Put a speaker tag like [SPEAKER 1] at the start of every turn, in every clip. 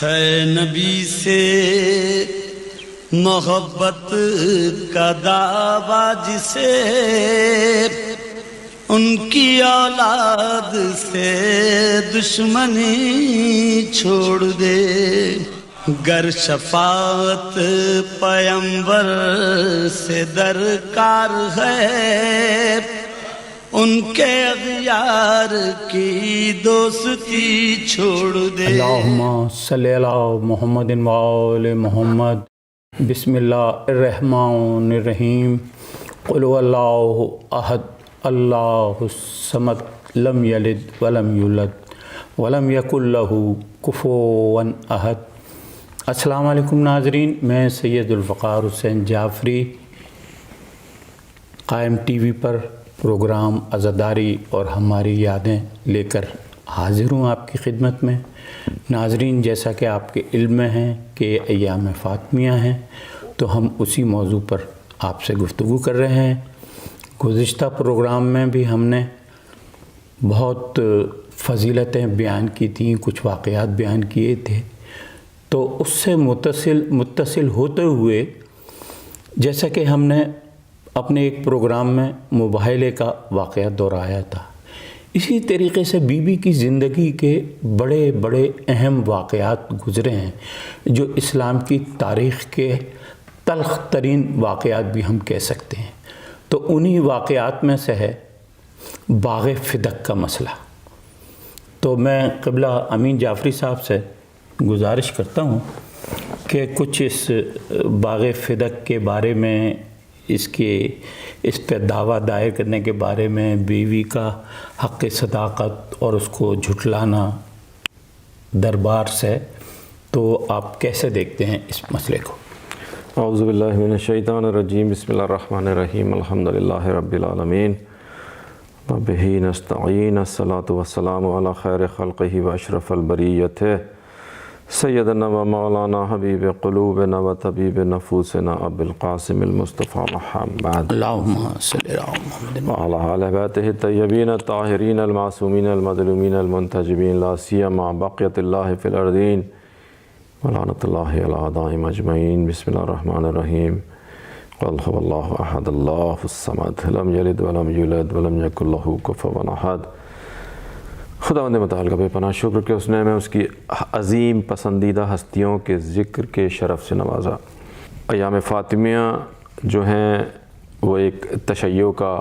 [SPEAKER 1] ہے نبی سے محبت کا دعویٰ جسے ان کی اولاد سے دشمنی چھوڑ دے، گر شفاعت پیمبر سے درکار ہے، ان کے اغیار کی دوستی چھوڑ دے۔
[SPEAKER 2] اللہم صلی علی محمد وآل محمد۔ بسم اللہ الرحمن الرحیم۔ قل هو اللہ احد اللہ الصمد لم یلد ولم یولد ولم یکن لہ کفوا احد۔ السلام علیکم ناظرین، میں سید الفقار حسین جعفری قائم ٹی وی پر پروگرام عزاداری اور ہماری یادیں لے کر حاضر ہوں آپ کی خدمت میں۔ ناظرین، جیسا کہ آپ کے علم میں ہیں کہ ایام فاطمیہ ہیں، تو ہم اسی موضوع پر آپ سے گفتگو کر رہے ہیں۔ گزشتہ پروگرام میں بھی ہم نے بہت فضیلتیں بیان کی تھیں، کچھ واقعات بیان کیے تھے، تو اس سے متصل ہوتے ہوئے جیسا کہ ہم نے اپنے ایک پروگرام میں مباہلے کا واقعہ دہرایا تھا، اسی طریقے سے بی بی کی زندگی کے بڑے بڑے اہم واقعات گزرے ہیں، جو اسلام کی تاریخ کے تلخ ترین واقعات بھی ہم کہہ سکتے ہیں۔ تو انہی واقعات میں سے ہے باغ فدق کا مسئلہ۔ تو میں قبلہ امین جعفری صاحب سے گزارش کرتا ہوں کہ کچھ اس باغ فدق کے بارے میں، اس پہ دعویٰ دائر کرنے کے بارے میں، بیوی کا حق صداقت اور اس کو جھٹلانا دربار سے، تو آپ کیسے دیکھتے ہیں اس مسئلے کو؟
[SPEAKER 3] اعوذ باللہ من الشیطان الرجیم، بسم اللہ الرحمن الرحیم، الحمدللہ رب العالمین وبہ نستعین، الصلاۃ والسلام علی خیر خلقہ واشرف البریۃ سیدنا و مولانا حبیب قلوبنا و طبیب نفوسنا ابو القاسم المصطفیٰ محمد
[SPEAKER 2] اللہم صلی علی محمد
[SPEAKER 3] وعلی آل بیتہ الطیبین الطاہرین المعصومین المظلومین المنتجبین، لا سیما بقیت اللہ فی الارضین ولعنۃ اللہ علی اعدائہم اجمعین۔ بسم اللہ الرحمن الرحیم۔ قل هو اللہ احد اللہ الصمد لم یلد ولم یولد ولم یکن لہ کفوا احد۔ خداوند متعال کا بے پناہ شکر کہ اس نے ہمیں اس کی عظیم پسندیدہ ہستیوں کے ذکر کے شرف سے نوازا۔ ایام فاطمیہ جو ہیں وہ ایک تشیع کا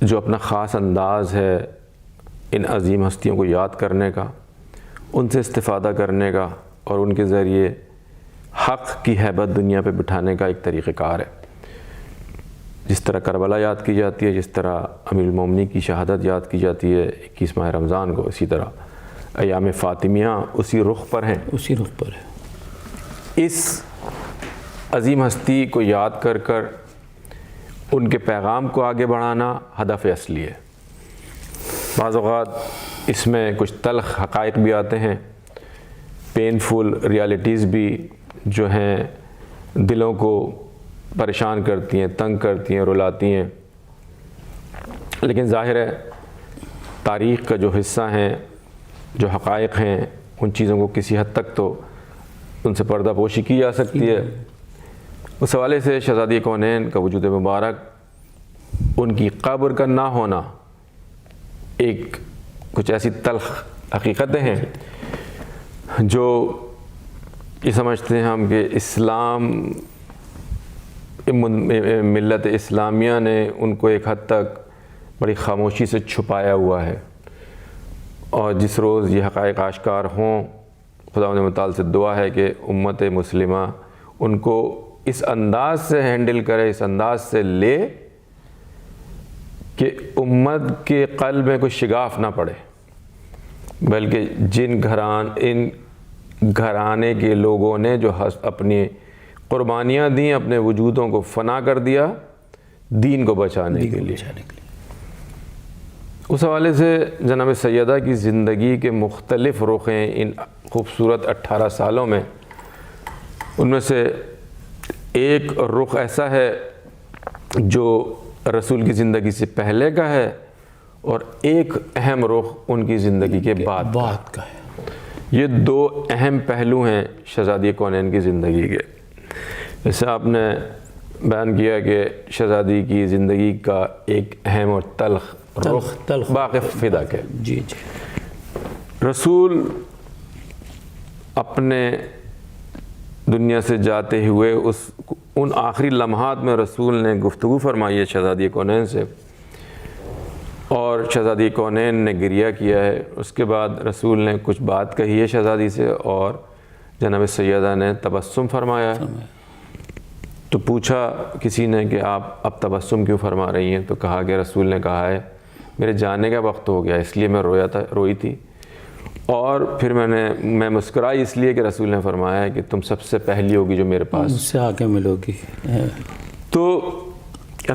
[SPEAKER 3] جو اپنا خاص انداز ہے ان عظیم ہستیوں کو یاد کرنے کا، ان سے استفادہ کرنے کا اور ان کے ذریعے حق کی ہیبت دنیا پہ بٹھانے کا ایک طریقہ کار ہے۔ جس طرح کربلا یاد کی جاتی ہے، جس طرح امیر المومنین کی شہادت یاد کی جاتی ہے 21 ماہ رمضان کو، اسی طرح ایام فاطمیہ اسی رخ پر ہیں،
[SPEAKER 2] اسی رخ پر ہے۔
[SPEAKER 3] اس عظیم ہستی کو یاد کر کر ان کے پیغام کو آگے بڑھانا ہدف اصلی ہے۔ بعض اوقات اس میں کچھ تلخ حقائق بھی آتے ہیں، پینفل ریالٹیز بھی جو ہیں دلوں کو پریشان کرتی ہیں، تنگ کرتی ہیں، رلاتی ہیں، لیکن ظاہر ہے تاریخ کا جو حصہ ہیں، جو حقائق ہیں، ان چیزوں کو کسی حد تک تو ان سے پردہ پوشی کی جا سکتی ہے۔ اس حوالے سے شہزادی کونین کا وجود مبارک، ان کی قبر کا نہ ہونا، ایک کچھ ایسی تلخ حقیقتیں ہیں جو یہ سمجھتے ہیں ہم کہ اسلام، ملت اسلامیہ نے ان کو ایک حد تک بڑی خاموشی سے چھپایا ہوا ہے، اور جس روز یہ حقائق آشکار ہوں، خداوند متعال سے دعا ہے کہ امت مسلمہ ان کو اس انداز سے ہینڈل کرے، اس انداز سے لے کہ امت کے قلب میں کوئی شگاف نہ پڑے، بلکہ ان گھرانے کے لوگوں نے جو اپنی قربانیاں دیں، اپنے وجودوں کو فنا کر دیا دین کو بچانے کے لیے۔ اس حوالے سے جناب سیدہ کی زندگی کے مختلف رخ ہیں ان خوبصورت 18 سالوں میں، ان میں سے ایک رخ ایسا ہے جو رسول کی زندگی سے پہلے کا ہے، اور ایک اہم رخ ان کی زندگی کے بعد
[SPEAKER 2] کا ہے،
[SPEAKER 3] یہ دو اہم پہلو ہیں شہزادی کونین کی زندگی کے. جیسے آپ نے بیان کیا کہ شہزادی کی زندگی کا ایک اہم اور تلخ رخ واقف فدق ہے.
[SPEAKER 2] جی جی.
[SPEAKER 3] رسول اپنے دنیا سے جاتے ہوئے ان آخری لمحات میں رسول نے گفتگو فرمائی ہے شہزادی کونین سے، اور شہزادی کونین نے گریہ کیا ہے. اس کے بعد رسول نے کچھ بات کہی ہے شہزادی سے، اور جناب سیدہ نے تبسم فرمایا. تو پوچھا کسی نے کہ آپ اب تبسم کیوں فرما رہی ہیں؟ تو کہا کہ رسول نے کہا ہے میرے جانے کا وقت ہو گیا، اس لیے میں روئی تھی، اور پھر میں مسکرائی اس لیے کہ رسول نے فرمایا ہے کہ تم سب سے پہلی ہوگی جو میرے پاس
[SPEAKER 2] مجھ سے آ کے ملو گی.
[SPEAKER 3] تو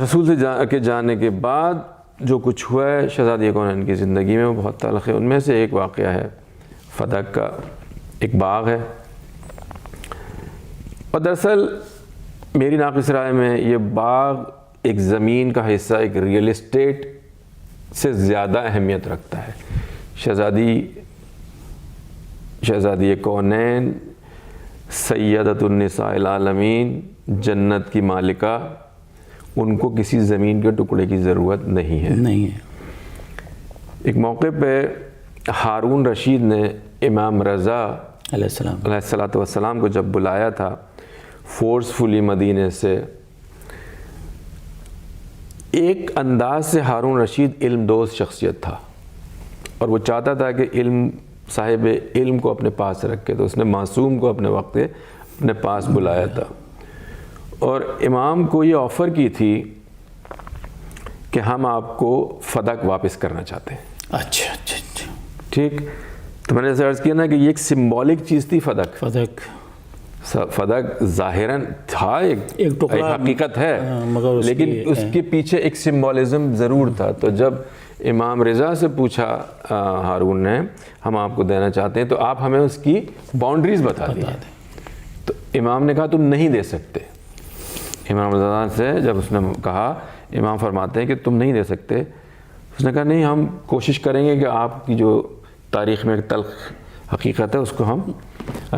[SPEAKER 3] رسول سے جانے کے بعد جو کچھ ہوا ہے شہزادی کونین کی زندگی میں وہ بہت تلخ ہے. ان میں سے ایک واقعہ ہے فدق کا. ایک باغ ہے، اور دراصل میری ناقص رائے میں یہ باغ ایک زمین کا حصہ، ایک ریئل اسٹیٹ سے زیادہ اہمیت رکھتا ہے. شہزادی کونین سیدۃ النساء العالمین، جنت کی مالکہ، ان کو کسی زمین کے ٹکڑے کی ضرورت نہیں ہے. ایک موقع پہ ہارون رشید نے امام رضا علیہ السلام کو جب بلایا تھا فورسفلی مدینے سے، ایک انداز سے ہارون رشید علم دوست شخصیت تھا، اور وہ چاہتا تھا کہ صاحب علم کو اپنے پاس رکھے. تو اس نے معصوم کو اپنے وقت اپنے پاس بلایا تھا، اور امام کو یہ آفر کی تھی کہ ہم آپ کو فدق واپس کرنا چاہتے ہیں.
[SPEAKER 2] اچھا اچھا اچھا.
[SPEAKER 3] ٹھیک. تو میں نے جیسے عرض کیا نا کہ یہ ایک سمبولک چیز تھی. فدق ظاہراً تھا ایک حقیقت ہے، لیکن اس کے پیچھے ایک سمبولزم ضرور تھا. تو جب امام رضا سے پوچھا ہارون نے ہم آپ کو دینا چاہتے ہیں تو آپ ہمیں اس کی باؤنڈریز بتا دیں. تو امام نے کہا تم نہیں دے سکتے. امام رضا سے جب اس نے کہا، امام فرماتے ہیں کہ تم نہیں دے سکتے. اس نے کہا نہیں، ہم کوشش کریں گے کہ آپ کی جو تاریخ میں ایک تلخ حقیقت ہے اس کو ہم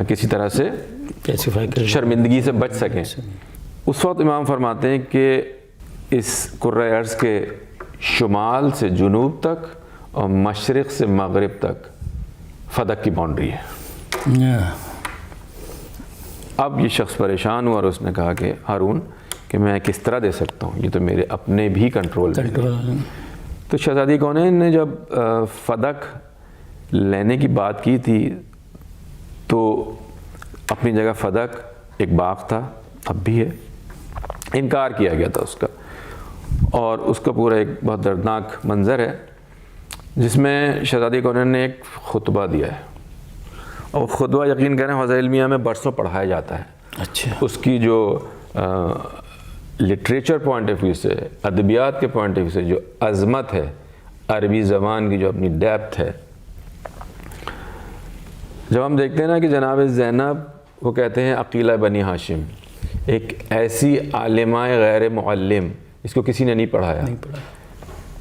[SPEAKER 3] کسی طرح سے شرمندگی سے بچ سکیں. اس وقت امام فرماتے ہیں کہ اس کرۂ ارض کے شمال سے جنوب تک اور مشرق سے مغرب تک فدق کی باؤنڈری ہے. اب یہ شخص پریشان ہوا اور اس نے کہا کہ ہارون کہ میں کس طرح دے سکتا ہوں، یہ تو میرے اپنے بھی کنٹرول میں. تو شہزادی کونین نے جب فدق لینے کی بات کی تھی تو اپنی جگہ فدق ایک باغ تھا، اب بھی ہے، انکار کیا گیا تھا اس کا. اور اس کا پورا ایک بہت دردناک منظر ہے جس میں شہزادی کونین نے ایک خطبہ دیا ہے، اور خطبہ یقین کریں حوزہ علمیہ میں برسوں پڑھایا جاتا ہے.
[SPEAKER 2] اچھا.
[SPEAKER 3] اس کی جو لٹریچر پوائنٹ آف ویو سے، ادبیات کے پوائنٹ آف ویو سے جو عظمت ہے، عربی زبان کی جو اپنی ڈیپتھ ہے. جب ہم دیکھتے ہیں نا کہ جناب زینب وہ کہتے ہیں عقیلہ بنی ہاشم، ایک ایسی عالمہ غیر معلم، اس کو کسی نے نہیں پڑھایا،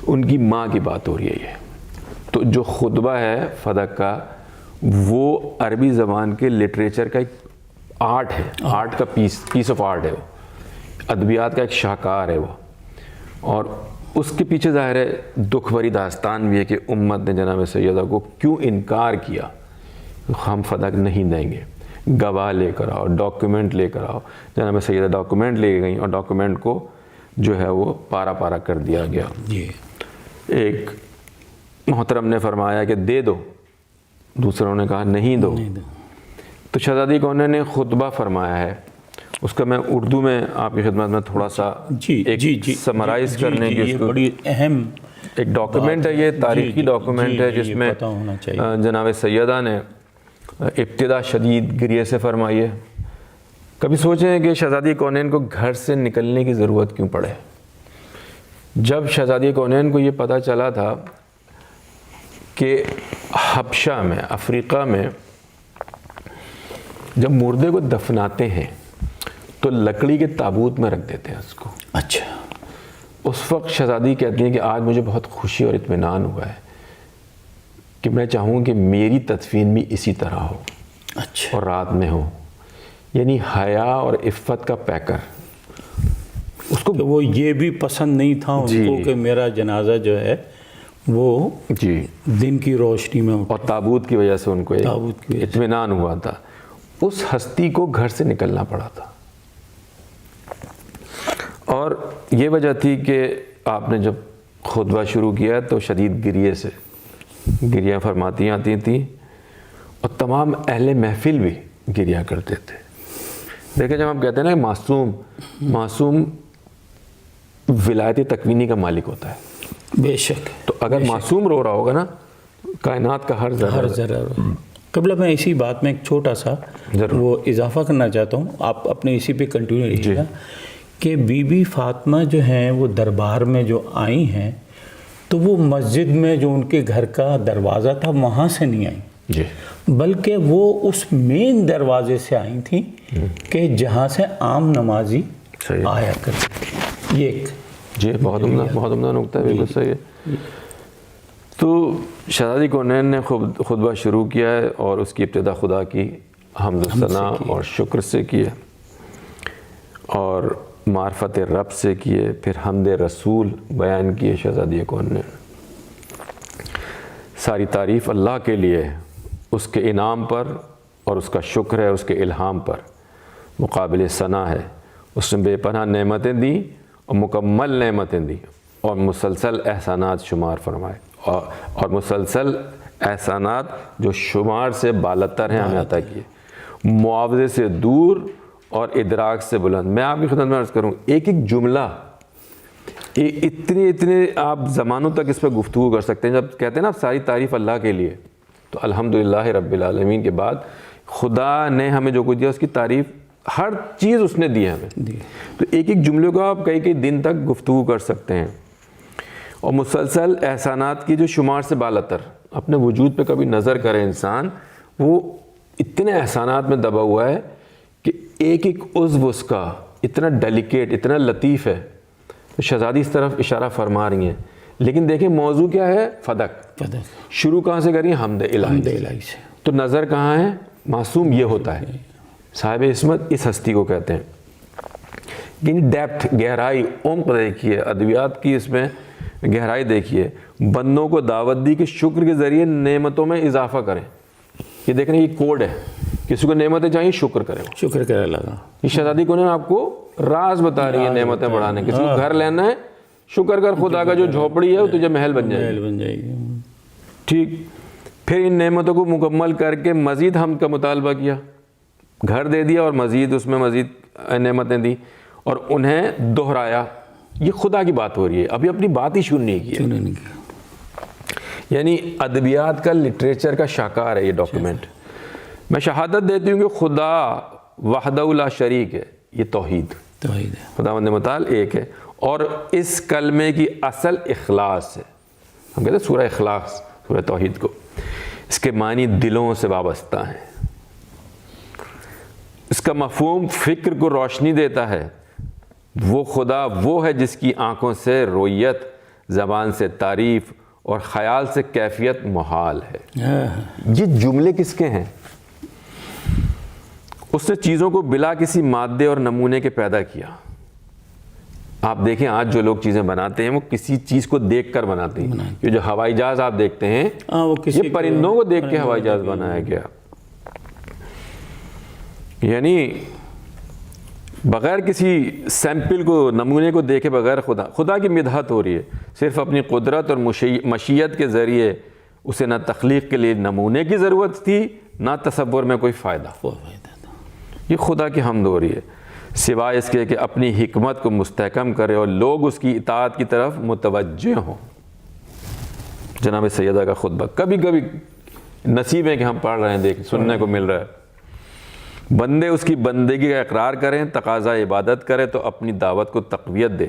[SPEAKER 3] ان کی ماں کی بات ہو رہی ہے یہ. تو جو خطبہ ہے فدق کا وہ عربی زبان کے لٹریچر کا ایک آرٹ ہے، آرٹ کا پیس آف آرٹ ہے، وہ ادبیات کا ایک شاہکار ہے وہ. اور اس کے پیچھے ظاہر ہے دکھ بھری داستان بھی ہے کہ امت نے جناب سیدہ کو کیوں انکار کیا، ہم فدق نہیں دیں گے، گواہ لے کر آؤ، ڈاکیومنٹ لے کر آؤ. جناب سیدہ ڈاکیومنٹ لے گئیں اور ڈاکیومنٹ کو جو ہے وہ پارا پارا کر دیا گیا. ایک محترم نے فرمایا کہ دے دو، دوسروں نے کہا نہیں دو. تو شہزادی کونین نے خطبہ فرمایا ہے، اس کا میں اردو میں آپ کی خدمت میں تھوڑا سا ایک سمرائز کرنے کی،
[SPEAKER 2] بڑی اہم
[SPEAKER 3] ایک ڈاکیومنٹ ہے، یہ تاریخی ڈاکیومنٹ ہے جس میں جناب سیدہ نے ابتدا شدید گریہ سے فرمائی ہے. کبھی سوچیں کہ شہزادی کونین کو گھر سے نکلنے کی ضرورت کیوں پڑے. جب شہزادی کونین کو یہ پتہ چلا تھا کہ حبشہ میں، افریقہ میں جب مردے کو دفناتے ہیں تو لکڑی کے تابوت میں رکھ دیتے ہیں اس کو.
[SPEAKER 2] اچھا.
[SPEAKER 3] اس وقت شہزادی کہتی ہیں کہ آج مجھے بہت خوشی اور اطمینان ہوا ہے کہ میں چاہوں کہ میری تدفین بھی اسی طرح ہو
[SPEAKER 2] اچھا،
[SPEAKER 3] اور رات میں ہو، یعنی حیا اور عفت کا پیکر. اس کو
[SPEAKER 2] تو وہ یہ بھی پسند نہیں تھا ان
[SPEAKER 3] جی.
[SPEAKER 2] کو کہ میرا جنازہ جو ہے وہ
[SPEAKER 3] جی،
[SPEAKER 2] دن کی روشنی میں
[SPEAKER 3] اور تابوت کی وجہ سے ان کو
[SPEAKER 2] تابوت کی وجہ سے.
[SPEAKER 3] اطمینان ہوا تھا. اس ہستی کو گھر سے نکلنا پڑا تھا، اور یہ وجہ تھی کہ آپ نے جب خطبہ شروع کیا تو شدید گریے سے گریہ فرماتی آتی تھیں، اور تمام اہل محفل بھی گریا کرتے تھے. دیکھیں جب ہم کہتے ہیں نا کہ معصوم ولایت تکوینی کا مالک ہوتا ہے،
[SPEAKER 2] بے شک.
[SPEAKER 3] تو اگر معصوم رو رہا ہوگا نا، کائنات کا ہر ذرہ.
[SPEAKER 2] قبلہ میں اسی بات میں ایک چھوٹا سا وہ اضافہ کرنا چاہتا ہوں، آپ اپنے اسی پہ کنٹینیو رہیے گا کہ بی بی فاطمہ جو ہیں وہ دربار میں جو آئی ہیں تو وہ مسجد میں جو ان کے گھر کا دروازہ تھا وہاں سے نہیں آئیں،
[SPEAKER 3] جی،
[SPEAKER 2] بلکہ وہ اس مین دروازے سے آئی تھیں کہ جہاں سے عام نمازی آیا کرتے تھے. یہ ایک
[SPEAKER 3] جی بہت عمدہ نکتہ ہے، بالکل صحیح ہے. تو شہزادی کونین نے خطبہ شروع کیا ہے، اور اس کی ابتدا خدا کی حمد و ثنا اور شکر سے کی ہے، اور معرفت رب سے کیے، پھر حمد رسول بیان کیے. شہزادی کونین ساری تعریف اللہ کے لیے، اس کے انعام پر، اور اس کا شکر ہے اس کے الہام پر، مقابل ثنا ہے. اس نے بے پناہ نعمتیں دیں اور مکمل نعمتیں دیں، اور مسلسل احسانات شمار فرمائے، اور مسلسل احسانات جو شمار سے بالاتر ہیں ہمیں عطا کیے، معاوضے سے دور اور ادراک سے بلند. میں آپ کی خدمت میں عرض کروں، ایک ایک جملہ اتنے آپ زمانوں تک اس پہ گفتگو کر سکتے ہیں. جب کہتے ہیں نا ساری تعریف اللہ کے لیے، تو الحمدللہ رب العالمین کے بعد خدا نے ہمیں جو کچھ دیا اس کی تعریف ہر چیز اس نے دی ہے ہمیں. تو ایک ایک جملے کو آپ کئی دن تک گفتگو کر سکتے ہیں. اور مسلسل احسانات کی جو شمار سے بالاتر، اپنے وجود پہ کبھی نظر کرے انسان، وہ اتنے احسانات میں دبا ہوا ہے کہ ایک ایک عضو اس کا اتنا ڈیلیکیٹ، اتنا لطیف ہے. تو شہزادی اس طرف اشارہ فرما رہی ہیں، لیکن دیکھیں موضوع کیا ہے؟ فدق. شروع کہاں سے کریے؟ حمد الہی سے. تو نظر کہاں ہے؟ معصوم یہ ہوتا ہے، صاحب عصمت اس ہستی کو کہتے ہیں. یعنی ڈیپتھ، گہرائی، عمق دیکھیے، ادویات کی اس میں گہرائی دیکھیے. بندوں کو دعوت دی کہ شکر کے ذریعے نعمتوں میں اضافہ کریں. یہ دیکھ رہے ہیں، یہ کوڈ ہے. کسی کو نعمتیں چاہیے، شکر کریں.
[SPEAKER 2] شکر کرے لگا.
[SPEAKER 3] یہ شہزادی کو آپ کو راز بتا رہی ہے نعمتیں بڑھانے. کسی کو گھر لینا ہے، شکر کر خدا کا جو جھوپڑی ہے وہ تجھے محل بن جائے گی. ٹھیک. پھر ان نعمتوں کو مکمل کر کے مزید حمد کا مطالبہ کیا. گھر دے دیا اور مزید اس میں مزید نعمتیں دی، اور انہیں دہرایا. یہ خدا کی بات ہو رہی ہے، ابھی اپنی بات ہی شروع نہیں کی. یعنی ادبیات کا، لٹریچر کا شاہکار ہے یہ ڈاکیومنٹ. میں شہادت دیتی ہوں کہ خدا وحدہ لا شریک ہے. یہ توحید ہے، خداوند متعال ایک ہے. اور اس کلمے کی اصل اخلاص ہے. ہم کہتے ہیں سورہ اخلاص، سورہ توحید کو. اس کے معنی دلوں سے وابستہ ہیں. اس کا مفہوم فکر کو روشنی دیتا ہے. وہ خدا وہ ہے جس کی آنکھوں سے رویت، زبان سے تعریف اور خیال سے کیفیت محال ہے. یہ جملے کس کے ہیں؟ اس نے چیزوں کو بلا کسی مادے اور نمونے کے پیدا کیا. آپ دیکھیں آج جو لوگ چیزیں بناتے ہیں وہ کسی چیز کو دیکھ کر بناتے ہیں. یہ جو ہوائی جہاز آپ دیکھتے ہیں، یہ پرندوں کو دیکھ کے ہوائی جہاز بنایا گیا. یعنی بغیر کسی سیمپل کو، نمونے کو دیکھے بغیر خدا کی مدحت ہو رہی ہے. صرف اپنی قدرت اور مشیت کے ذریعے اسے نہ تخلیق کے لیے نمونے کی ضرورت تھی، نہ تصور میں کوئی فائدہ. یہ خدا کی حمد ہو رہی ہے، سوائے اس کے کہ اپنی حکمت کو مستحکم کرے اور لوگ اس کی اطاعت کی طرف متوجہ ہوں. جناب سیدہ کا خطبہ کبھی کبھی نصیب ہے کہ ہم پڑھ رہے ہیں، دیکھ سننے کو مل رہا ہے. بندے اس کی بندگی کا اقرار کریں، تقاضا عبادت کرے تو اپنی دعوت کو تقویت دے.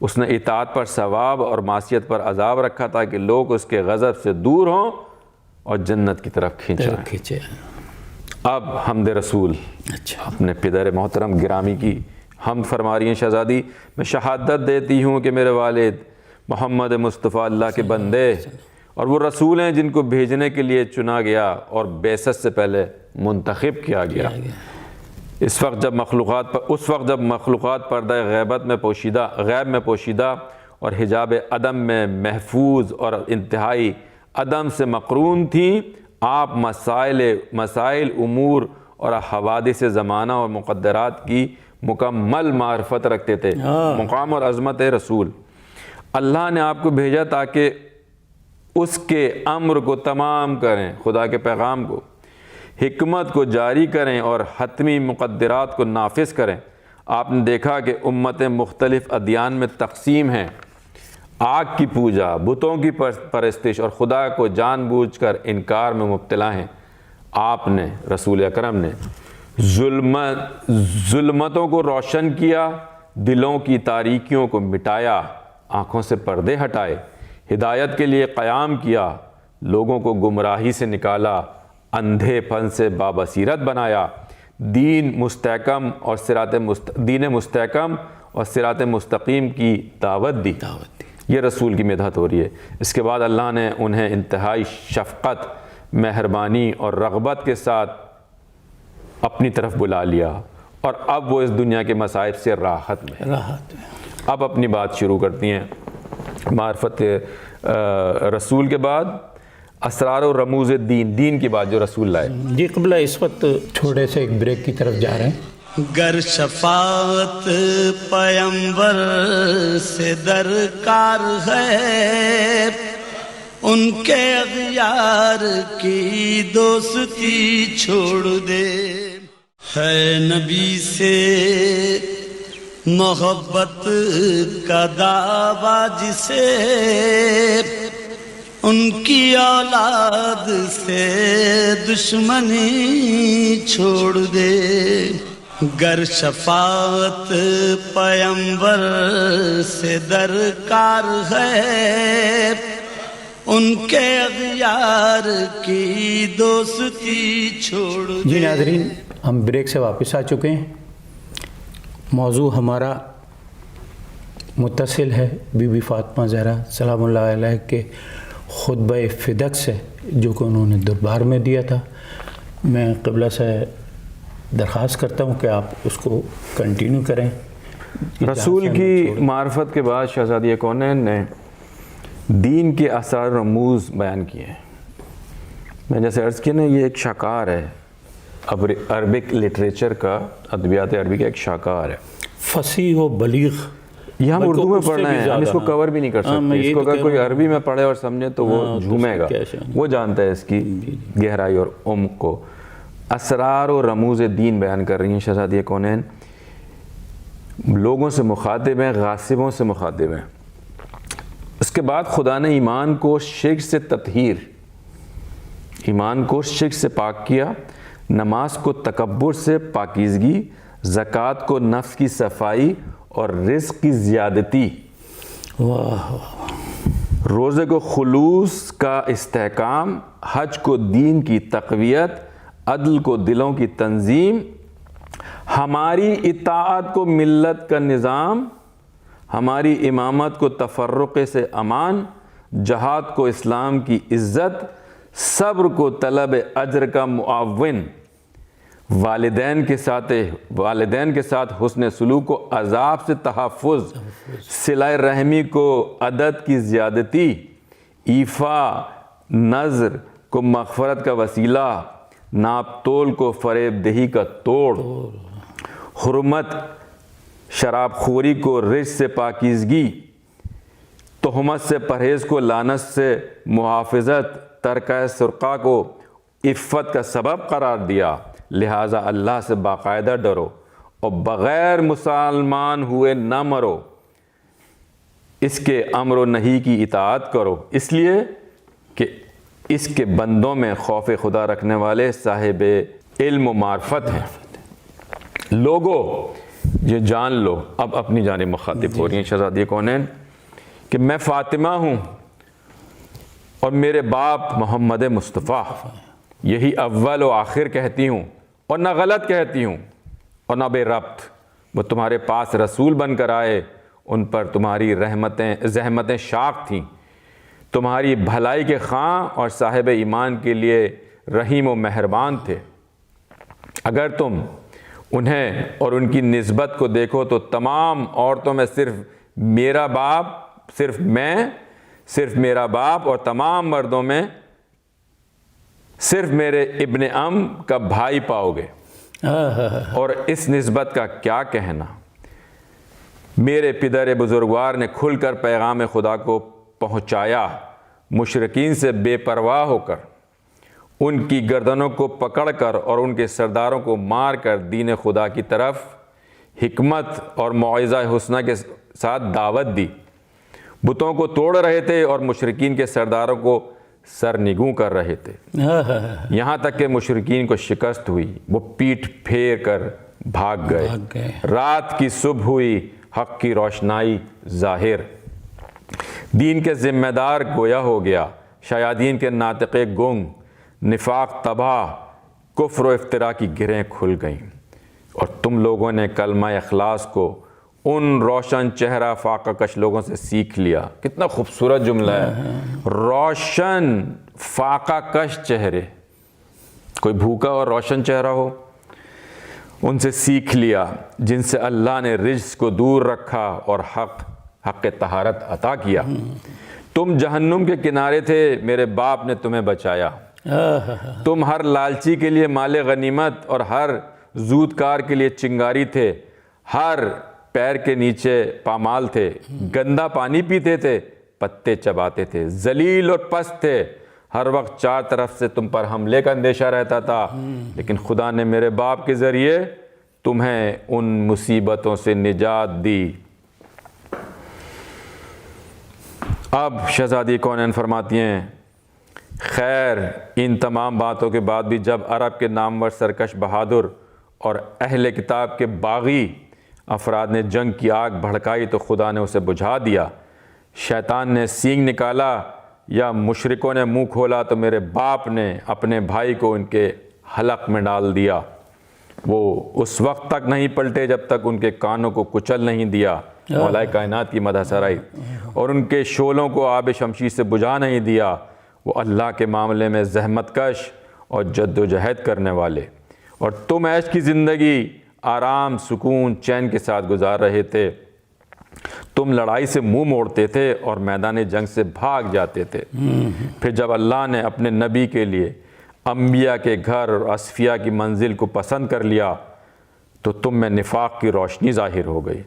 [SPEAKER 3] اس نے اطاعت پر ثواب اور معصیت پر عذاب رکھا تاکہ لوگ اس کے غضب سے دور ہوں اور جنت کی طرف کھینچیں. اب حمد رسول، اپنے پدر محترم گرامی کی حمد فرما رہی ہیں شہزادی. میں شہادت دیتی ہوں کہ میرے والد محمد مصطفیٰ اللہ کے بندے اور وہ رسول ہیں جن کو بھیجنے کے لیے چنا گیا اور بعثت سے پہلے منتخب کیا گیا۔ اس وقت جب مخلوقات پردہ غیب میں پوشیدہ اور حجاب عدم میں محفوظ اور انتہائی عدم سے مقرون تھیں، آپ مسائل امور اور حوادث زمانہ اور مقدرات کی مکمل معرفت رکھتے تھے۔ مقام اور عظمت رسول، اللہ نے آپ کو بھیجا تاکہ اس کے امر کو تمام کریں، خدا کے پیغام کو، حکمت کو جاری کریں اور حتمی مقدرات کو نافذ کریں۔ آپ نے دیکھا کہ امتیں مختلف ادیان میں تقسیم ہیں، آگ کی پوجا، بتوں کی پرستش اور خدا کو جان بوجھ کر انکار میں مبتلا ہیں۔ آپ نے، رسول اکرم نے، ظلمتوں کو روشن کیا، دلوں کی تاریکیوں کو مٹایا، آنکھوں سے پردے ہٹائے، ہدایت کے لیے قیام کیا، لوگوں کو گمراہی سے نکالا، اندھے پن سے بابصیرت بنایا، دین مستحکم اور صراط مستقیم کی دعوت دی۔ یہ رسول کی مدحت ہو رہی ہے۔ اس کے بعد اللہ نے انہیں انتہائی شفقت، مہربانی اور رغبت کے ساتھ اپنی طرف بلا لیا، اور اب وہ اس دنیا کے مصائب سے راحت میں۔ اب اپنی بات شروع کرتی ہیں معرفت رسول کے بعد اسرار و رموز دین کی بات جو رسول لائے۔
[SPEAKER 2] جی قبلہ، اس وقت چھوٹے سے ایک بریک کی طرف جا رہے ہیں۔
[SPEAKER 1] گر شفاعت پیمبر سے درکار ہے، ان کے اغیار کی دوستی چھوڑ دے، ہے نبی سے محبت کا دعویٰ جسے، ان کی اولاد سے دشمنی چھوڑ دے، گر شفاعت پیمبر سے درکار ہے، ان کے اغیار کی دوستی چھوڑ دے۔
[SPEAKER 2] جی ناظرین، ہم بریک سے واپس آ چکے ہیں۔ موضوع ہمارا متصل ہے بی بی فاطمہ زہرا سلام اللہ علیہ کے خطبہ فدق سے، جو کہ انہوں نے دربار میں دیا تھا۔ میں قبلہ سے درخواست کرتا ہوں کہ آپ اس کو کنٹینیو کریں۔
[SPEAKER 3] رسول کی معرفت کے بعد شہزادی کونین نے دین کے اسرار رموز بیان کیے ہیں۔ میں جیسے عرض کیا نا، یہ ایک شاہکار ہے عربک لٹریچر کا، ادبیات عربی کا ایک شاہکار ہے،
[SPEAKER 2] فصیح و بلیغ۔
[SPEAKER 3] یہ ہم اردو میں پڑھنا ہے، ہم اس کو کور بھی نہیں کر سکتے۔ اس کو اگر کوئی عربی میں پڑھے اور سمجھے تو وہ جھومے گا، وہ جانتا ہے اس کی گہرائی اور عمق کو۔ اسرار و رموز دین بیان کر رہی ہیں شہزادی کونین، لوگوں سے مخاطب ہیں، غاصبوں سے مخاطب ہیں۔ اس کے بعد خدا نے ایمان کو شرک سے تطہیر، ایمان کو شرک سے پاک کیا، نماز کو تکبر سے پاکیزگی، زکوٰۃ کو نفس کی صفائی اور رزق کی زیادتی، روزے کو خلوص کا استحکام، حج کو دین کی تقویت، عدل کو دلوں کی تنظیم، ہماری اطاعت کو ملت کا نظام، ہماری امامت کو تفرقے سے امان، جہاد کو اسلام کی عزت، صبر کو طلب اجر کا معاون، والدین کے ساتھ حسن سلوک کو عذاب سے تحفظ، صلہ رحمی کو عدد کی زیادتی، ایفا نذر کو مغفرت کا وسیلہ، ناپ تول کو فریب دہی کا توڑ، حرمت شراب خوری کو رزق سے پاکیزگی، تہمت سے پرہیز کو لعنت سے محافظت، ترکہ سرقہ کو عفت کا سبب قرار دیا۔ لہٰذا اللہ سے باقاعدہ ڈرو اور بغیر مسلمان ہوئے نہ مرو، اس کے امر و نہی کی اطاعت کرو، اس لیے کہ اس کے بندوں میں خوف خدا رکھنے والے صاحب علم و معرفت ہیں۔ لوگو یہ جان لو، اب اپنی جانب مخاطب ہو رہی ہیں شہزادی کونین، کہ میں فاطمہ ہوں اور میرے باپ محمد مصطفیٰ، یہی اول و آخر کہتی ہوں اور نہ غلط کہتی ہوں اور نہ بے ربط۔ وہ تمہارے پاس رسول بن کر آئے، ان پر تمہاری زحمتیں شاق تھیں، تمہاری بھلائی کے خواں اور صاحب ایمان کے لیے رحیم و مہربان تھے۔ اگر تم انہیں اور ان کی نسبت کو دیکھو تو تمام عورتوں میں صرف میرا باپ اور تمام مردوں میں صرف میرے ابن ام کا بھائی پاؤ گے۔ اور اس نسبت کا کیا کہنا، میرے پدر بزرگوار نے کھل کر پیغام خدا کو پہنچایا، مشرکین سے بے پرواہ ہو کر، ان کی گردنوں کو پکڑ کر اور ان کے سرداروں کو مار کر دین خدا کی طرف حکمت اور موعظہ حسنہ کے ساتھ دعوت دی۔ بتوں کو توڑ رہے تھے اور مشرکین کے سرداروں کو سرنگوں کر رہے تھے، یہاں تک کہ مشرکین کو شکست ہوئی، وہ پیٹھ پھیر کر بھاگ گئے۔ رات کی صبح ہوئی، حق کی روشنائی ظاہر، دین کے ذمہ دار گویا ہو گیا، شیاطین کے ناطقے گنگ، نفاق تباہ، کفر و افتراء کی گرہیں کھل گئیں، اور تم لوگوں نے کلمہ اخلاص کو ان روشن چہرہ فاقہ کش لوگوں سے سیکھ لیا۔ کتنا خوبصورت جملہ ہے، روشن فاقہ کش چہرے، کوئی بھوکا اور روشن چہرہ ہو، ان سے سیکھ لیا جن سے اللہ نے رجس کو دور رکھا اور حق طہارت عطا کیا۔ تم جہنم کے کنارے تھے، میرے باپ نے تمہیں بچایا۔ تم ہر لالچی کے لیے مال غنیمت اور ہر زودکار کے لیے چنگاری تھے، ہر پیر کے نیچے پامال تھے، گندا پانی پیتے تھے، پتے چباتے تھے، ذلیل اور پست تھے، ہر وقت چار طرف سے تم پر حملے کا اندیشہ رہتا تھا، لیکن خدا نے میرے باپ کے ذریعے تمہیں ان مصیبتوں سے نجات دی۔ اب شہزادی کونین فرماتی ہیں، خیر ان تمام باتوں کے بعد بھی جب عرب کے نامور سرکش بہادر اور اہل کتاب کے باغی افراد نے جنگ کی آگ بھڑکائی تو خدا نے اسے بجھا دیا۔ شیطان نے سینگ نکالا یا مشرکوں نے منہ کھولا تو میرے باپ نے اپنے بھائی کو ان کے حلق میں ڈال دیا۔ وہ اس وقت تک نہیں پلٹے جب تک ان کے کانوں کو کچل نہیں دیا، مولا کائنات کی مدح سرائی، اور ان کے شعلوں کو آب شمشیر سے بجھا نہیں دیا۔ وہ اللہ کے معاملے میں زحمت کش اور جد و جہد کرنے والے، اور تم عیش کی زندگی آرام، سکون، چین کے ساتھ گزار رہے تھے۔ تم لڑائی سے منہ موڑتے تھے اور میدان جنگ سے بھاگ جاتے تھے۔ پھر جب اللہ نے اپنے نبی کے لیے انبیاء کے گھر اور اصفیاء کی منزل کو پسند کر لیا تو تم میں نفاق کی روشنی ظاہر ہو گئی،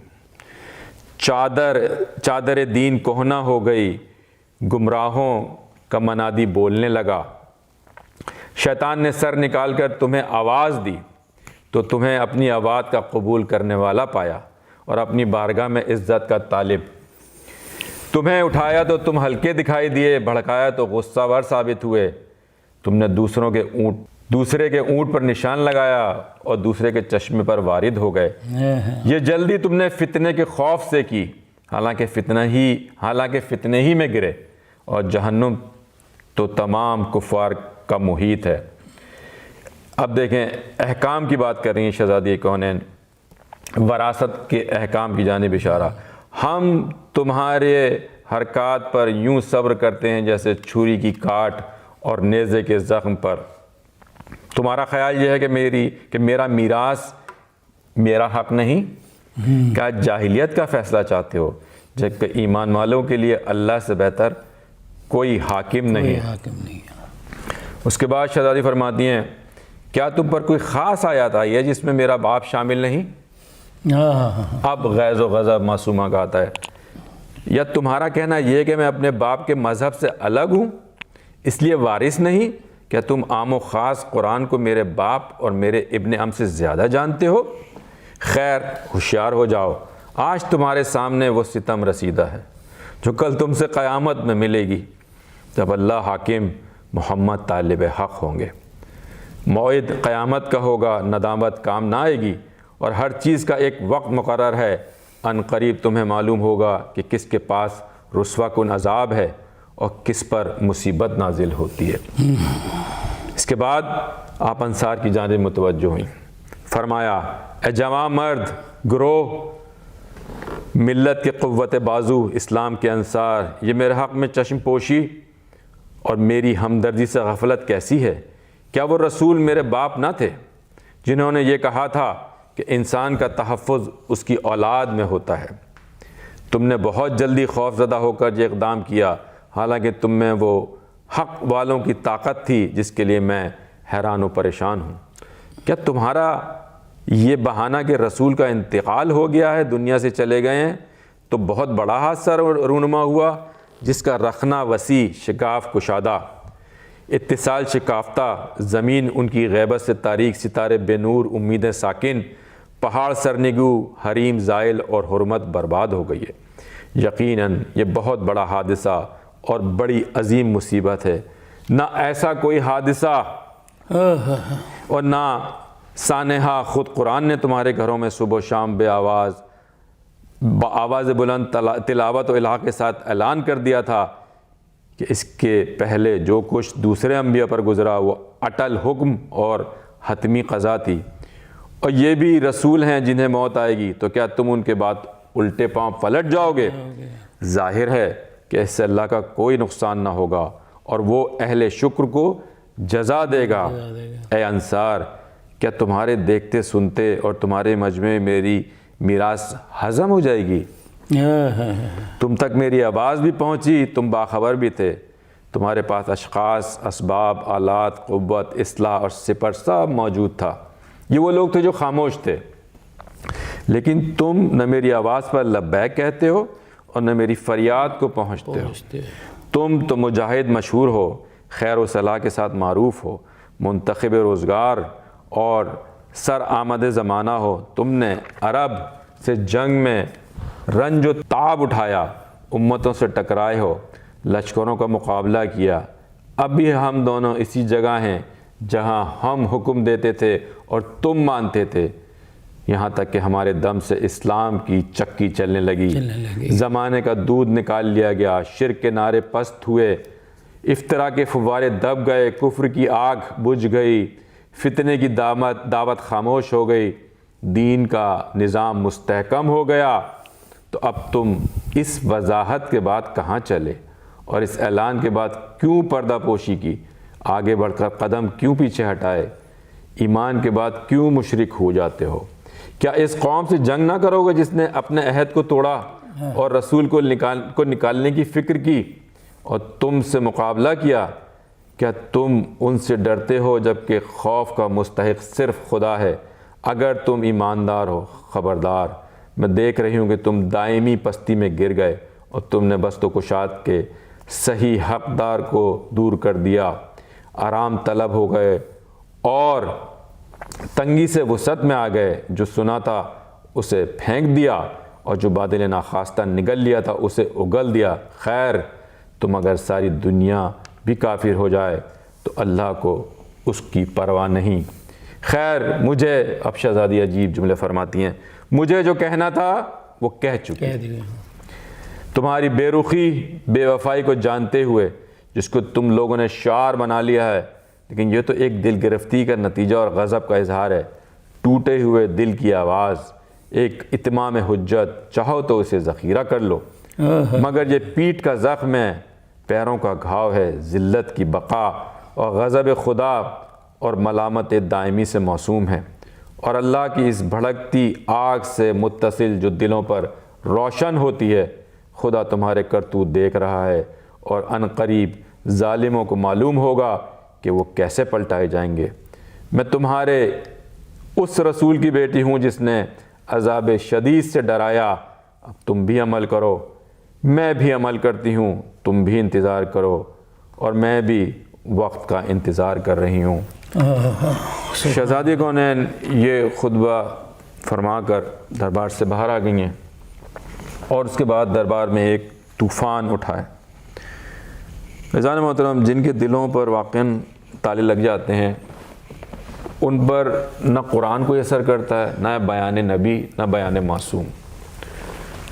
[SPEAKER 3] چادر دین کہنا ہو گئی، گمراہوں کا منادی بولنے لگا۔ شیطان نے سر نکال کر تمہیں آواز دی تو تمہیں اپنی آواز کا قبول کرنے والا پایا اور اپنی بارگاہ میں عزت کا طالب۔ تمہیں اٹھایا تو تم ہلکے دکھائی دیے، بھڑکایا تو غصہ ور ثابت ہوئے۔ تم نے دوسرے کے اونٹ پر نشان لگایا اور دوسرے کے چشمے پر وارد ہو گئے۔ یہ جلدی تم نے فتنے کے خوف سے کی، حالانکہ فتنے ہی میں گرے، اور جہنم تو تمام کفار کا محیط ہے۔ اب دیکھیں احکام کی بات کر رہی ہیں شہزادی کونین، وراثت کے احکام کی جانب اشارہ۔ ہم تمہارے حرکات پر یوں صبر کرتے ہیں جیسے چھری کی کاٹ اور نیزے کے زخم پر۔ تمہارا خیال یہ ہے کہ میرا میراث میرا حق نہیں؟ کیا جاہلیت کا فیصلہ چاہتے ہو؟ جبکہ ایمان والوں کے لیے اللہ سے بہتر کوئی حاکم نہیں ہے۔ اس کے بعد شہزادی فرماتی ہیں، کیا تم پر کوئی خاص آیات آئی ہے جس میں میرا باپ شامل نہیں؟ اب غیظ و غضب معصومہ کا آتا ہے، یا تمہارا کہنا یہ کہ میں اپنے باپ کے مذہب سے الگ ہوں اس لیے وارث نہیں؟ کیا تم عام و خاص قرآن کو میرے باپ اور میرے ابن ام سے زیادہ جانتے ہو؟ خیر ہوشیار ہو جاؤ، آج تمہارے سامنے وہ ستم رسیدہ ہے جو کل تم سے قیامت میں ملے گی، جب اللہ حاکم محمد طالب حق ہوں گے۔ موعد قیامت کا ہوگا، ندامت کام نہ آئے گی، اور ہر چیز کا ایک وقت مقرر ہے۔ ان قریب تمہیں معلوم ہوگا کہ کس کے پاس رسوا کن عذاب ہے اور کس پر مصیبت نازل ہوتی ہے۔ اس کے بعد آپ انصار کی جانب متوجہ ہوئیں، فرمایا، اے جوان مرد گروہ، ملت کے قوت بازو اسلام کے انصار، یہ میرے حق میں چشم پوشی اور میری ہمدردی سے غفلت کیسی ہے؟ کیا وہ رسول میرے باپ نہ تھے جنہوں نے یہ کہا تھا کہ انسان کا تحفظ اس کی اولاد میں ہوتا ہے؟ تم نے بہت جلدی خوف زدہ ہو کر یہ اقدام کیا، حالانکہ تم میں وہ حق والوں کی طاقت تھی جس کے لیے میں حیران و پریشان ہوں۔ کیا تمہارا یہ بہانہ کہ رسول کا انتقال ہو گیا ہے، دنیا سے چلے گئے ہیں، تو بہت بڑا حادثہ رونما ہوا جس کا رخنہ وسیع، شگاف کشادہ، اتصال شکافتہ، زمین ان کی غیبت سے تاریک، ستارے بے نور، امیدیں ساکن، پہاڑ سرنگو، حریم زائل اور حرمت برباد ہو گئی ہے۔ یقیناً یہ بہت بڑا حادثہ اور بڑی عظیم مصیبت ہے، نہ ایسا کوئی حادثہ اور نہ سانحہ خود قرآن نے تمہارے گھروں میں صبح و شام بے آواز بلند تلاوت و الہا کے ساتھ اعلان کر دیا تھا کہ اس کے پہلے جو کچھ دوسرے انبیاء پر گزرا وہ اٹل حکم اور حتمی قضا تھی، اور یہ بھی رسول ہیں جنہیں موت آئے گی، تو کیا تم ان کے بعد الٹے پاؤں پلٹ جاؤ گے؟ ظاہر ہے کہ اس سے اللہ کا کوئی نقصان نہ ہوگا اور وہ اہل شکر کو جزا دے گا۔ اے انصار، کیا تمہارے دیکھتے سنتے اور تمہارے مجمع میں میری میراث ہضم ہو جائے گی؟ تم تک میری آواز بھی پہنچی، تم باخبر بھی تھے، تمہارے پاس اشخاص، اسباب، آلات، قوت، اصلاح اور سپر سب موجود تھا۔ یہ وہ لوگ تھے جو خاموش تھے، لیکن تم نہ میری آواز پر لبیک کہتے ہو اور نہ میری فریاد کو پہنچتے ہو۔ تم تو مجاہد مشہور ہو، خیر و صلاح کے ساتھ معروف ہو، منتخب روزگار اور سر آمد زمانہ ہو۔ تم نے عرب سے جنگ میں رنج و تعب اٹھایا، امتوں سے ٹکرائے ہو، لشکروں کا مقابلہ کیا۔ اب بھی ہم دونوں اسی جگہ ہیں جہاں ہم حکم دیتے تھے اور تم مانتے تھے، یہاں تک کہ ہمارے دم سے اسلام کی چکی چلنے لگی، زمانے کا دودھ نکال لیا گیا، شرک کے نعرے پست ہوئے، افتراء کے فوارے دب گئے، کفر کی آگ بجھ گئی، فتنے کی دعوت خاموش ہو گئی، دین کا نظام مستحکم ہو گیا۔ تو اب تم اس وضاحت کے بعد کہاں چلے اور اس اعلان کے بعد کیوں پردہ پوشی کی؟ آگے بڑھ کر قدم کیوں پیچھے ہٹائے؟ ایمان کے بعد کیوں مشرک ہو جاتے ہو؟ کیا اس قوم سے جنگ نہ کرو گے جس نے اپنے عہد کو توڑا اور رسول کو نکالنے کی فکر کی اور تم سے مقابلہ کیا؟ کیا تم ان سے ڈرتے ہو جبکہ خوف کا مستحق صرف خدا ہے؟ اگر تم ایماندار ہو، خبردار، میں دیکھ رہی ہوں کہ تم دائمی پستی میں گر گئے اور تم نے بست و کشاد کے صحیح حقدار کو دور کر دیا، آرام طلب ہو گئے اور تنگی سے وسعت میں آ گئے، جو سنا تھا اسے پھینک دیا اور جو بادل ناخواستہ نگل لیا تھا اسے اگل دیا۔ خیر، تم اگر ساری دنیا بھی کافر ہو جائے تو اللہ کو اس کی پرواہ نہیں۔ خیر، مجھے اب شہزادی عجیب جملے فرماتی ہیں، مجھے جو کہنا تھا وہ کہہ چکی۔ تمہاری بے رخی، بے وفائی کو جانتے ہوئے، جس کو تم لوگوں نے شعار بنا لیا ہے، لیکن یہ تو ایک دل گرفتی کا نتیجہ اور غضب کا اظہار ہے، ٹوٹے ہوئے دل کی آواز، ایک اتمام حجت، چاہو تو اسے ذخیرہ کر لو، مگر یہ پیٹھ کا زخم ہے، پیروں کا گھاؤ ہے، ذلت کی بقا اور غضب خدا اور ملامت دائمی سے موسوم ہے، اور اللہ کی اس بھڑکتی آگ سے متصل جو دلوں پر روشن ہوتی ہے۔ خدا تمہارے کرتوت دیکھ رہا ہے اور عن قریب ظالموں کو معلوم ہوگا کہ وہ کیسے پلٹائے جائیں گے۔ میں تمہارے اس رسول کی بیٹی ہوں جس نے عذاب شدید سے ڈرایا، اب تم بھی عمل کرو، میں بھی عمل کرتی ہوں، تم بھی انتظار کرو، اور میں بھی وقت کا انتظار کر رہی ہوں۔ شہزادی کونین یہ خطبہ فرما کر دربار سے باہر آ گئی ہیں اور اس کے بعد دربار میں ایک طوفان اٹھا ہے۔ عزیزان محترم، جن کے دلوں پر واقعاً تالے لگ جاتے ہیں، ان پر نہ قرآن کوئی اثر کرتا ہے، نہ بیان نبی، نہ بیان معصوم۔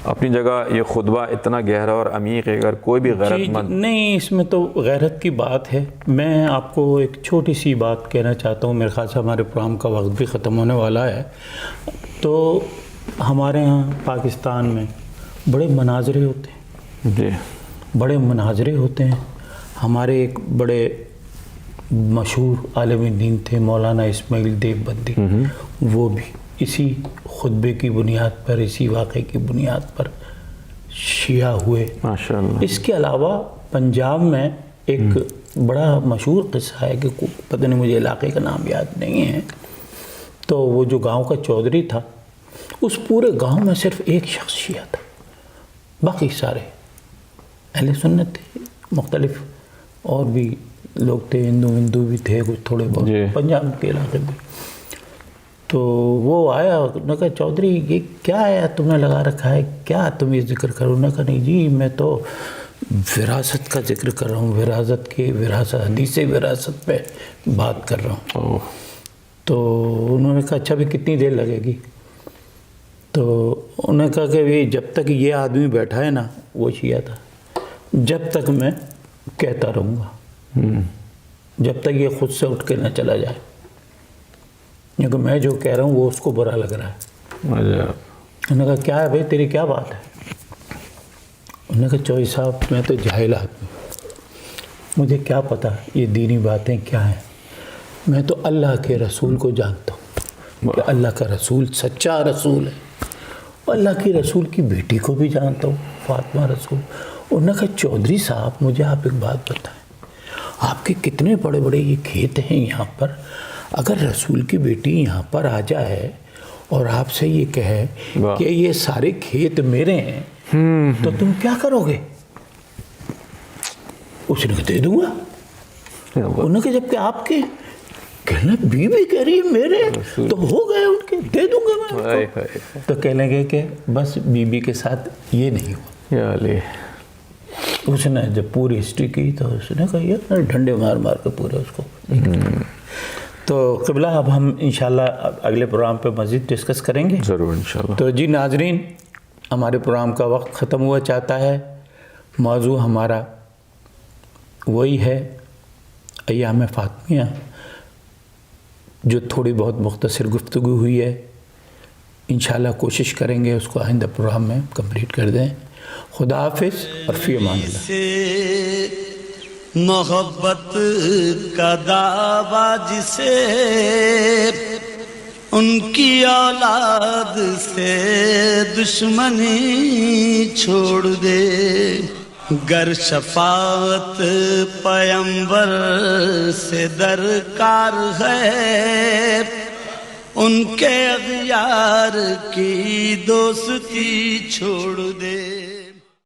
[SPEAKER 3] اپنی جگہ یہ خطبہ اتنا گہرا اور عمیق ہے، اگر کوئی بھی غیرت مند
[SPEAKER 2] نہیں، اس میں تو غیرت کی بات ہے۔ میں آپ کو ایک چھوٹی سی بات کہنا چاہتا ہوں، میرے خیال سے ہمارے پروگرام کا وقت بھی ختم ہونے والا ہے۔ تو ہمارے ہاں پاکستان میں بڑے مناظرے ہوتے ہیں
[SPEAKER 3] جی
[SPEAKER 2] بڑے مناظرے ہوتے ہیں. ہمارے ایک بڑے مشہور عالم دین تھے مولانا اسماعیل دیوبندی, وہ بھی اسی خطبے کی بنیاد پر, اسی واقعے کی بنیاد پر شیعہ ہوئے.
[SPEAKER 3] ماشاء اللہ.
[SPEAKER 2] اس کے علاوہ پنجاب میں ایک بڑا مشہور قصہ ہے کہ پتہ نہیں مجھے علاقے کا نام یاد نہیں ہے, تو وہ جو گاؤں کا چودھری تھا اس پورے گاؤں میں صرف ایک شخص شیعہ تھا, باقی سارے اہل سنت تھے. مختلف اور بھی لوگ تھے, ہندو بھی تھے کچھ تھوڑے بہت پنجاب کے علاقے میں. تو وہ آیا, انہوں نے کہا چودھری یہ کیا ہے تم نے لگا رکھا ہے, کیا تم یہ ذکر کرو؟ انہوں نے کہا نہیں جی میں تو وراثت کا ذکر کر رہا ہوں, وراثت حدیث وراثت پہ بات کر رہا ہوں. تو انہوں نے کہا اچھا بھی کتنی دیر لگے گی؟ تو انہوں نے کہا کہ جب تک یہ آدمی بیٹھا ہے نا, وہ شیعہ تھا, جب تک میں کہتا رہوں گا, جب تک یہ خود سے اٹھ کے نہ چلا جائے, کیونکہ میں جو کہہ رہا ہوں وہ اس کو برا لگ رہا ہے. انہوں نے کہا کیا ہے بھائی تیری کیا بات ہے؟ انہوں نے کہا چوہدری صاحب میں تو جاہل آدمی, مجھے کیا پتہ یہ دینی باتیں کیا ہیں, میں تو اللہ کے رسول کو جانتا ہوں کہ اللہ کا رسول سچا رسول ہے, اللہ کی رسول کی بیٹی کو بھی جانتا ہوں, فاطمہ رسول. انہوں نے کہا چودھری صاحب مجھے آپ ایک بات بتائیں, آپ کے کتنے بڑے بڑے یہ کھیت ہیں یہاں پر, اگر رسول کی بیٹی یہاں پر آ جائے اور آپ سے یہ کہے کہ یہ سارے کھیت میرے ہیں تو تم کیا کرو گے؟ اس نے کہا دے دوں گا. انہوں نے کہا جب کہ آپ کے کہنا بیوی کہہ رہی ہے میرے تو ہو گئے ان کے, دے دوں گا میں. تو کہنے لگے کہ بس بیوی کے ساتھ یہ نہیں ہوا. اس نے جب پوری ہسٹری کی تو اس نے کہا یہ ڈنڈے مار مار کے پورے اس کو. تو قبلہ اب ہم انشاءاللہ اگلے پروگرام پہ مزید ڈسکس کریں گے
[SPEAKER 3] ضرور انشاءاللہ.
[SPEAKER 2] تو جی ناظرین, ہمارے پروگرام کا وقت ختم ہوا چاہتا ہے. موضوع ہمارا وہی ہے ایام فاطمیہ, جو تھوڑی بہت مختصر گفتگو ہوئی ہے. انشاءاللہ کوشش کریں گے اس کو آئندہ پروگرام میں کمپلیٹ کر دیں. خدا حافظ اور فی امان اللہ.
[SPEAKER 1] محبت کا دعویٰ جسے ان کی اولاد سے دشمنی چھوڑ دے, گر شفاعت پیمبر سے درکار ہے, ان کے اغیار کی دوستی چھوڑ دے.